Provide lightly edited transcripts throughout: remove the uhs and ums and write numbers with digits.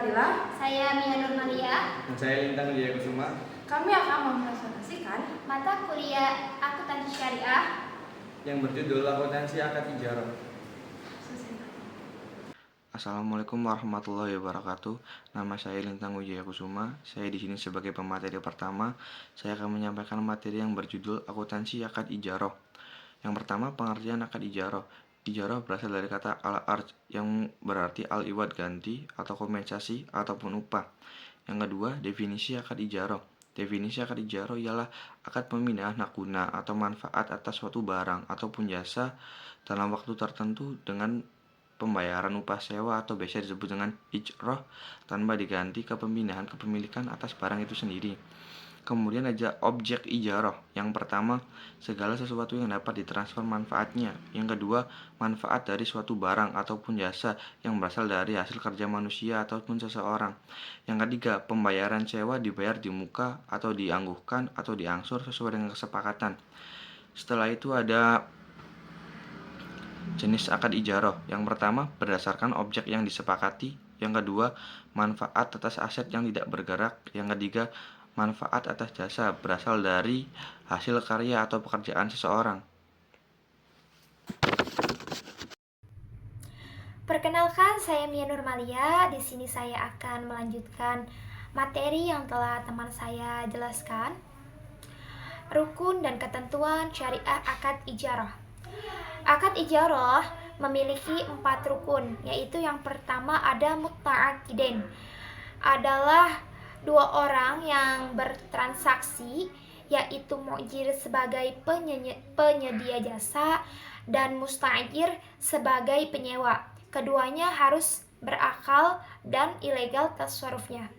Fadila. Saya Mia Nurmalia. Dan saya Lintang Wijaya Kusuma. Kami akan mempresentasikan Mata kuliah Akuntansi Syariah yang berjudul Akuntansi Akad Ijarah. Assalamualaikum warahmatullahi wabarakatuh. Nama saya Lintang Wijaya Kusuma. Saya di sini sebagai pemateri pertama. Saya akan menyampaikan materi yang berjudul Akuntansi Akad Ijarah. Yang pertama, pengertian akad ijarah. Ijarah berasal dari kata al-arj yang berarti al-iwad ganti atau kompensasi ataupun upah. Yang kedua, definisi akad ijarah. Definisi akad ijarah ialah akad pemindahan hak guna atau manfaat atas suatu barang ataupun jasa dalam waktu tertentu dengan pembayaran upah sewa atau biasa disebut dengan ijrah tanpa diganti pemindahan kepemilikan atas barang itu sendiri. Kemudian ada objek ijarah. Yang pertama, segala sesuatu yang dapat ditransfer manfaatnya. Yang kedua, manfaat dari suatu barang ataupun jasa yang berasal dari hasil kerja manusia ataupun seseorang. Yang ketiga, pembayaran sewa dibayar di muka atau diangguhkan atau diangsur sesuai dengan kesepakatan. Setelah itu ada jenis akad ijarah. Yang pertama, berdasarkan objek yang disepakati. Yang kedua, manfaat atas aset yang tidak bergerak. Yang ketiga, manfaat atas jasa berasal dari hasil karya atau pekerjaan seseorang. Perkenalkan, saya Mia Nurmalia. Di sini saya akan melanjutkan materi yang telah teman saya jelaskan. Rukun dan ketentuan syariah akad ijarah. Akad ijarah memiliki 4 rukun, yaitu yang pertama ada muta'aqidain. Adalah 2 orang yang bertransaksi, yaitu mu'jir sebagai penyedia jasa dan musta'jir sebagai penyewa. Keduanya harus berakal dan ilegal tasarrufnya.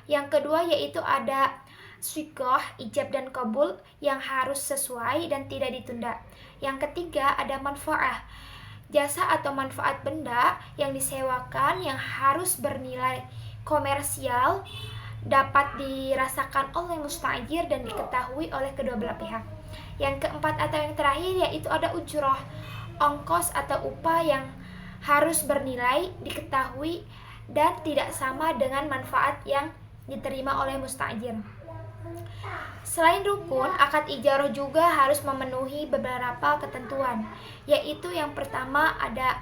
Yang kedua yaitu ada syikoh, ijab dan kabul yang harus sesuai dan tidak ditunda. Yang ketiga ada manfaah, jasa atau manfaat benda yang disewakan yang harus bernilai komersial, dapat dirasakan oleh musta'jir dan diketahui oleh kedua belah pihak. Yang keempat atau yang terakhir yaitu ada ujroh, ongkos atau upah yang harus bernilai, diketahui dan tidak sama dengan manfaat yang diterima oleh musta'jir. Selain rukun, akad ijarah juga harus memenuhi beberapa ketentuan, yaitu yang pertama ada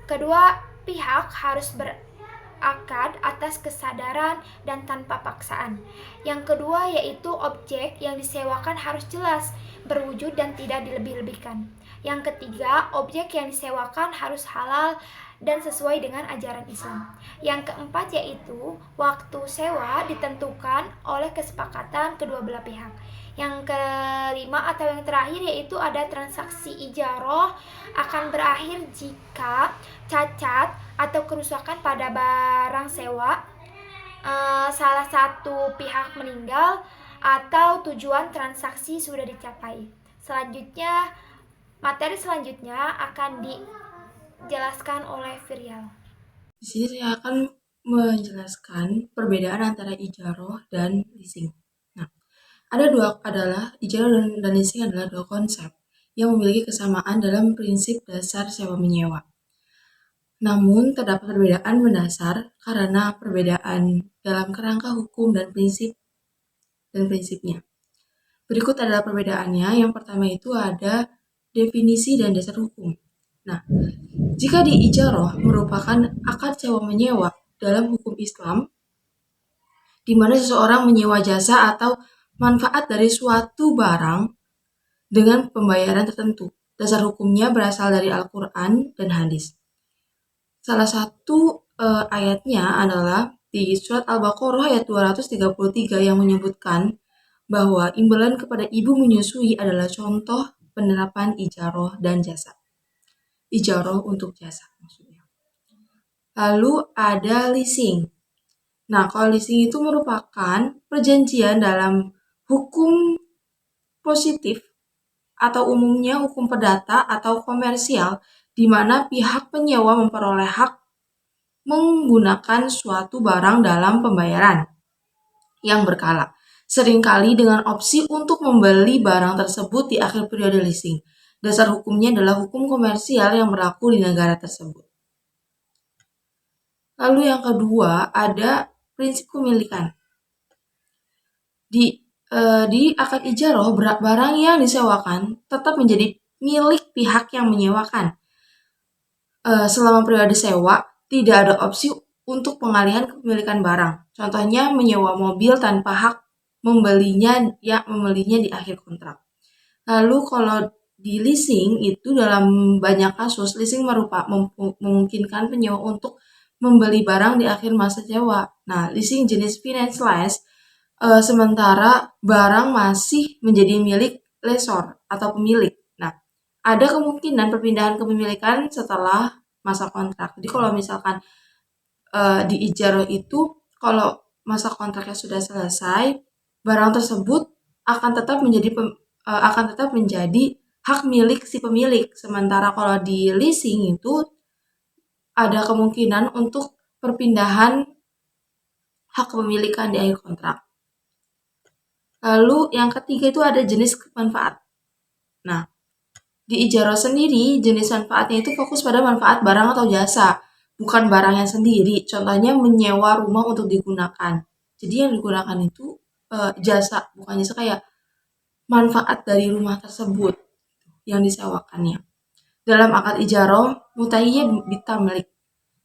kedua pihak harus berakad atas kesadaran dan tanpa paksaan. Yang kedua yaitu objek yang disewakan harus jelas, berwujud dan tidak dilebih-lebihkan. Yang ketiga, objek yang disewakan harus halal dan sesuai dengan ajaran Islam. Yang keempat yaitu waktu sewa ditentukan oleh kesepakatan kedua belah pihak. Yang kelima atau yang terakhir yaitu ada transaksi ijarah akan berakhir jika cacat atau kerusakan pada barang sewa, salah satu pihak meninggal atau tujuan transaksi sudah dicapai. Selanjutnya, materi selanjutnya akan dijelaskan oleh Firial. Di sini saya akan menjelaskan perbedaan antara ijarah dan leasing. Nah, ijarah dan leasing adalah 2 konsep yang memiliki kesamaan dalam prinsip dasar sewa menyewa. Namun, terdapat perbedaan mendasar karena perbedaan dalam kerangka hukum dan prinsipnya. Berikut adalah perbedaannya. Yang pertama itu ada definisi dan dasar hukum. Nah, jika ijarah merupakan akad sewa menyewa dalam hukum Islam, di mana seseorang menyewa jasa atau manfaat dari suatu barang dengan pembayaran tertentu. Dasar hukumnya berasal dari Al-Quran dan hadis. Salah satu ayatnya adalah di surat Al-Baqarah ayat 233 yang menyebutkan bahwa imbalan kepada ibu menyusui adalah contoh penerapan ijarah dan jasa. Ijarah untuk jasa maksudnya. Lalu ada leasing. Nah, kalau leasing itu merupakan perjanjian dalam hukum positif atau umumnya hukum perdata atau komersial di mana pihak penyewa memperoleh hak menggunakan suatu barang dalam pembayaran yang berkala, seringkali dengan opsi untuk membeli barang tersebut di akhir periode leasing. Dasar hukumnya adalah hukum komersial yang berlaku di negara tersebut. Lalu yang kedua ada prinsip kepemilikan. Di akad ijaroh, barang yang disewakan tetap menjadi milik pihak yang menyewakan. Selama periode sewa, tidak ada opsi untuk pengalihan kepemilikan barang. Contohnya menyewa mobil tanpa hak membelinya di akhir kontrak. Lalu kalau di leasing itu dalam banyak kasus leasing memungkinkan penyewa untuk membeli barang di akhir masa sewa. Nah, leasing jenis finance lease sementara barang masih menjadi milik lessor atau pemilik. Nah, ada kemungkinan perpindahan kepemilikan setelah masa kontrak. Jadi kalau misalkan di ijarah itu kalau masa kontraknya sudah selesai, barang tersebut akan tetap menjadi hak milik si pemilik. Sementara kalau di leasing itu ada kemungkinan untuk perpindahan hak kepemilikan di akhir kontrak. Lalu yang ketiga itu ada jenis manfaat. Nah, di ijarah sendiri jenis manfaatnya itu fokus pada manfaat barang atau jasa, bukan barangnya sendiri. Contohnya menyewa rumah untuk digunakan. Jadi yang digunakan itu jasa, bukan jasa kayak manfaat dari rumah tersebut yang disewakannya. Dalam akad ijarah, mutahiyyah bitamlik.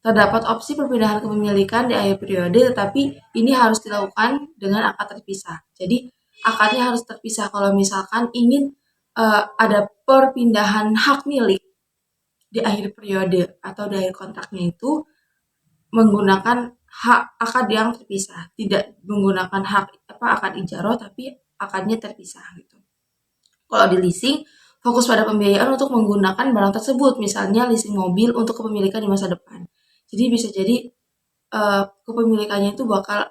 Terdapat opsi perpindahan kepemilikan di akhir periode, tetapi ini harus dilakukan dengan akad terpisah. Jadi akadnya harus terpisah kalau misalkan ingin ada perpindahan hak milik di akhir periode atau di akhir kontraknya itu menggunakan hak akad yang terpisah, tidak menggunakan akad ijarah tapi akadnya terpisah gitu. Kalau di leasing fokus pada pembiayaan untuk menggunakan barang tersebut, misalnya leasing mobil untuk kepemilikan di masa depan. Jadi bisa jadi kepemilikannya itu bakal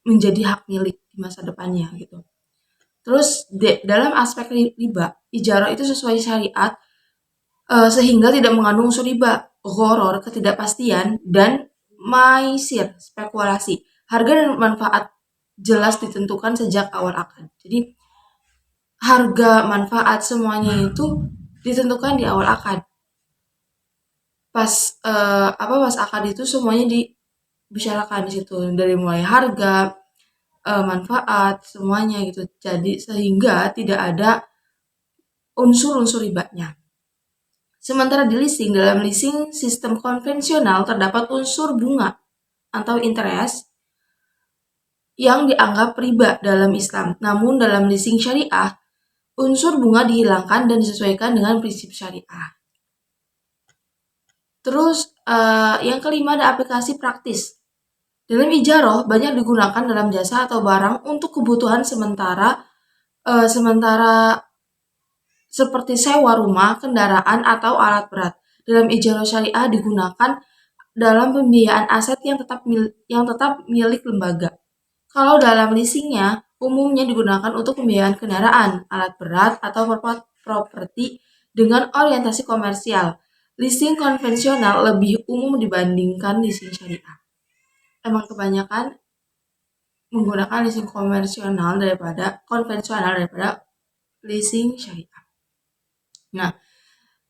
menjadi hak milik di masa depannya gitu. Terus dalam aspek riba, ijarah itu sesuai syariat sehingga tidak mengandung unsur riba, gharar, ketidakpastian, dan maisir, spekulasi. Harga dan manfaat jelas ditentukan sejak awal akad. Jadi harga, manfaat semuanya itu ditentukan di awal akad. Pas akad itu semuanya dibicarakan di situ, dari mulai harga, manfaat, semuanya gitu. Jadi sehingga tidak ada unsur-unsur ribanya. Sementara di leasing, dalam leasing sistem konvensional terdapat unsur bunga atau interest yang dianggap riba dalam Islam. Namun dalam leasing syariah, unsur bunga dihilangkan dan disesuaikan dengan prinsip syariah. Terus yang kelima ada aplikasi praktis. Dalam ijarah banyak digunakan dalam jasa atau barang untuk kebutuhan sementara seperti sewa rumah, kendaraan, atau alat berat. Dalam ijarah syariah digunakan dalam pembiayaan aset yang tetap milik lembaga. Kalau dalam leasingnya, umumnya digunakan untuk pembiayaan kendaraan, alat berat, atau properti dengan orientasi komersial. Leasing konvensional lebih umum dibandingkan leasing syariah. Emang kebanyakan menggunakan leasing konvensional daripada leasing syariah. Nah,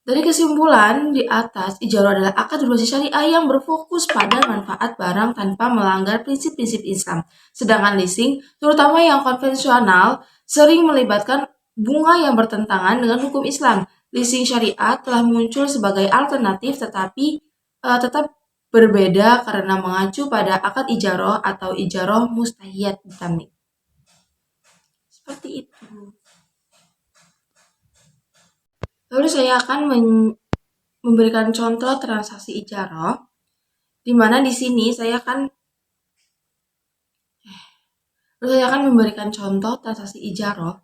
dari kesimpulan di atas, ijarah adalah akad berbasis syariah yang berfokus pada manfaat barang tanpa melanggar prinsip-prinsip Islam. Sedangkan leasing, terutama yang konvensional, sering melibatkan bunga yang bertentangan dengan hukum Islam. Leasing syariah telah muncul sebagai alternatif tetapi tetap berbeda karena mengacu pada akad ijarah atau ijarah mustahiyyah bitamlik. Seperti itu. Lalu saya akan memberikan contoh transaksi ijarah, di mana di sini saya akan memberikan contoh transaksi ijarah,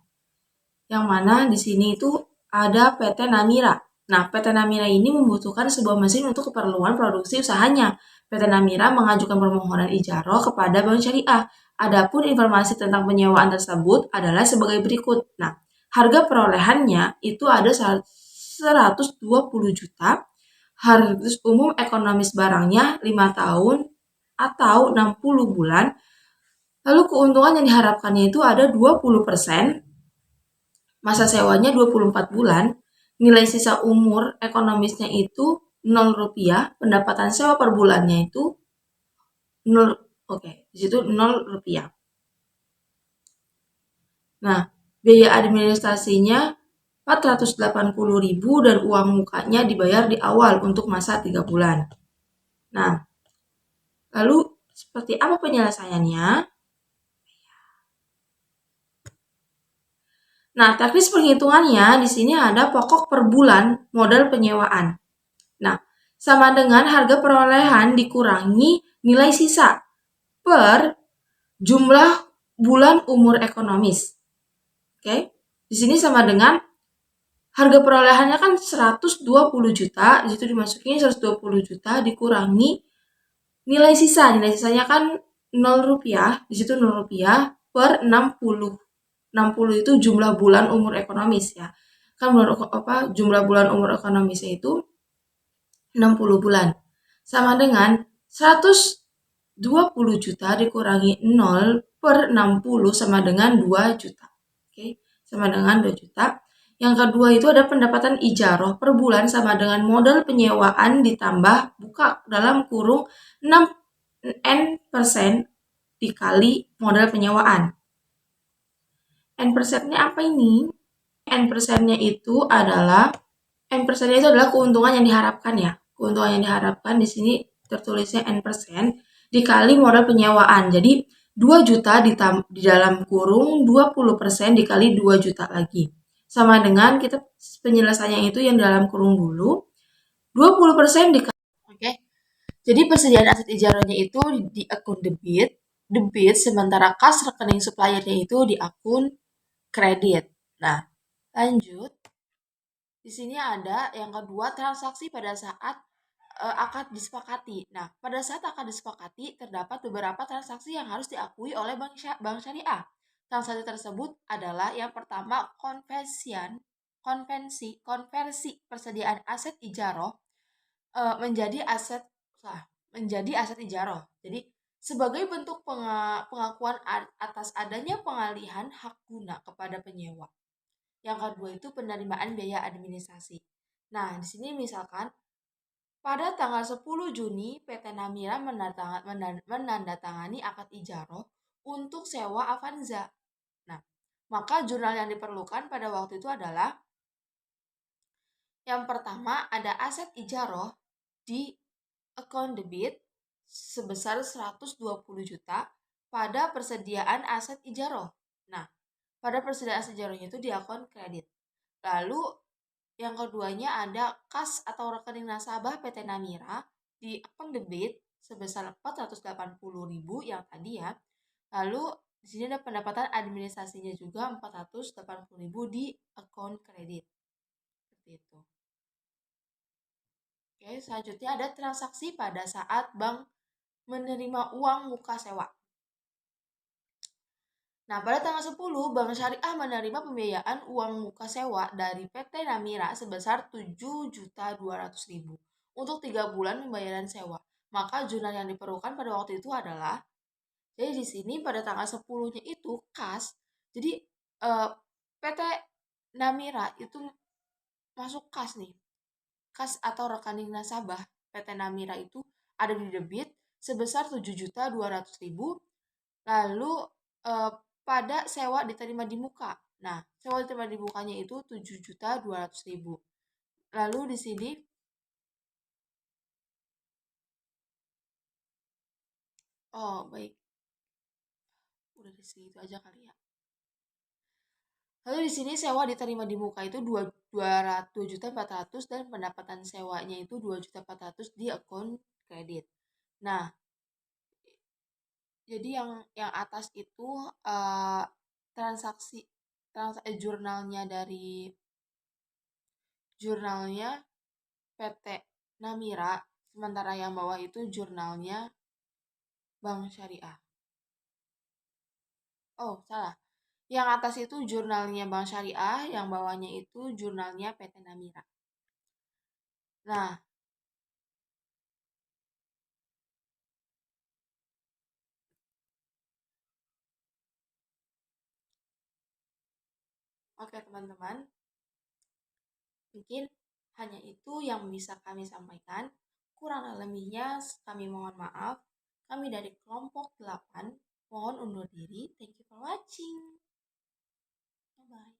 yang mana di sini itu ada PT Namira. Nah, PT Namira ini membutuhkan sebuah mesin untuk keperluan produksi usahanya. PT Namira mengajukan permohonan ijarah kepada Bank Syariah. Adapun informasi tentang penyewaan tersebut adalah sebagai berikut. Nah, harga perolehannya itu ada 120 juta, harga umum ekonomis barangnya 5 tahun atau 60 bulan, lalu keuntungan yang diharapkannya itu ada 20%, masa sewanya 24 bulan, nilai sisa umur ekonomisnya itu 0 rupiah, pendapatan sewa per bulannya itu 0, oke, di situ 0 rupiah. Nah, biaya administrasinya 480.000 dan uang mukanya dibayar di awal untuk masa 3 bulan. Nah, lalu seperti apa penyelesaiannya? Nah, teknis perhitungannya di sini ada pokok per bulan modal penyewaan. Nah, sama dengan harga perolehan dikurangi nilai sisa per jumlah bulan umur ekonomis. Oke, di sini sama dengan harga perolehannya kan 120 juta, di situ dimasukin 120 juta dikurangi nilai sisa. Nilai sisanya kan 0 rupiah, di situ 0 rupiah per 60. 60 itu jumlah bulan umur ekonomis ya. Kan jumlah bulan umur ekonomisnya itu 60 bulan. Sama dengan 120 juta dikurangi 0 per 60 sama dengan 2 juta. Oke, sama dengan 2 juta. Yang kedua itu ada pendapatan ijaroh per bulan sama dengan modal penyewaan ditambah buka dalam kurung 6% dikali modal penyewaan. N%-nya apa ini? N%-nya itu adalah keuntungan yang diharapkan ya. Keuntungan yang diharapkan di sini tertulisnya N% dikali modal penyewaan. Jadi 2 juta di dalam kurung 20% dikali 2 juta lagi. Sama dengan kita penyelesaiannya itu yang dalam kurung dulu 20% dikali. Oke. Jadi persediaan aset ijarahnya itu di akun debit sementara kas rekening suppliernya itu di akun kredit. Nah, lanjut. Di sini ada yang kedua, transaksi pada saat akad disepakati. Nah, pada saat akad disepakati terdapat beberapa transaksi yang harus diakui oleh bank syariah. Transaksi tersebut adalah yang pertama konversi persediaan aset ijaroh menjadi aset ijaroh. Jadi sebagai bentuk pengakuan atas adanya pengalihan hak guna kepada penyewa. Yang kedua itu penerimaan biaya administrasi. Nah, di sini misalkan pada tanggal 10 Juni PT Namira menandatangani akad ijaroh untuk sewa Avanza. Nah, maka jurnal yang diperlukan pada waktu itu adalah yang pertama ada aset ijaroh di akun debit sebesar 120 juta pada persediaan aset ijaroh. Nah, pada persediaan aset ijarohnya itu di akun kredit. Lalu yang keduanya ada kas atau rekening nasabah PT Namira di akun debit sebesar 480.000 yang tadi ya. Lalu di sini ada pendapatan administrasinya juga 480.000 di akun kredit. Seperti itu. Oke, selanjutnya ada transaksi pada saat bank menerima uang muka sewa. Nah, pada tanggal 10, Bank Syariah menerima pembiayaan uang muka sewa dari PT Namira sebesar 7.200.000 untuk 3 bulan pembayaran sewa. Maka jurnal yang diperlukan pada waktu itu adalah, jadi di sini pada tanggal 10-nya itu kas, jadi PT Namira itu masuk kas nih. Kas atau rekening nasabah PT Namira itu ada di debit sebesar 7.200.000, lalu pada sewa diterima di muka. Nah, sewa diterima di mukanya itu 7.200.000. Lalu di sini baik. Udah di sini itu aja kali ya. Lalu di sini sewa diterima di muka itu 2.400.000 dan pendapatan sewanya itu 2.400.000 di akun kredit. Nah, jadi yang atas itu jurnalnya PT Namira, sementara yang bawah itu jurnalnya Bank Syariah. Oh, salah. Yang atas itu jurnalnya Bank Syariah, yang bawahnya itu jurnalnya PT Namira. Nah, oke teman-teman, mungkin hanya itu yang bisa kami sampaikan. Kurang lebihnya kami mohon maaf. Kami dari kelompok 8 mohon undur diri. Thank you for watching. Bye-bye.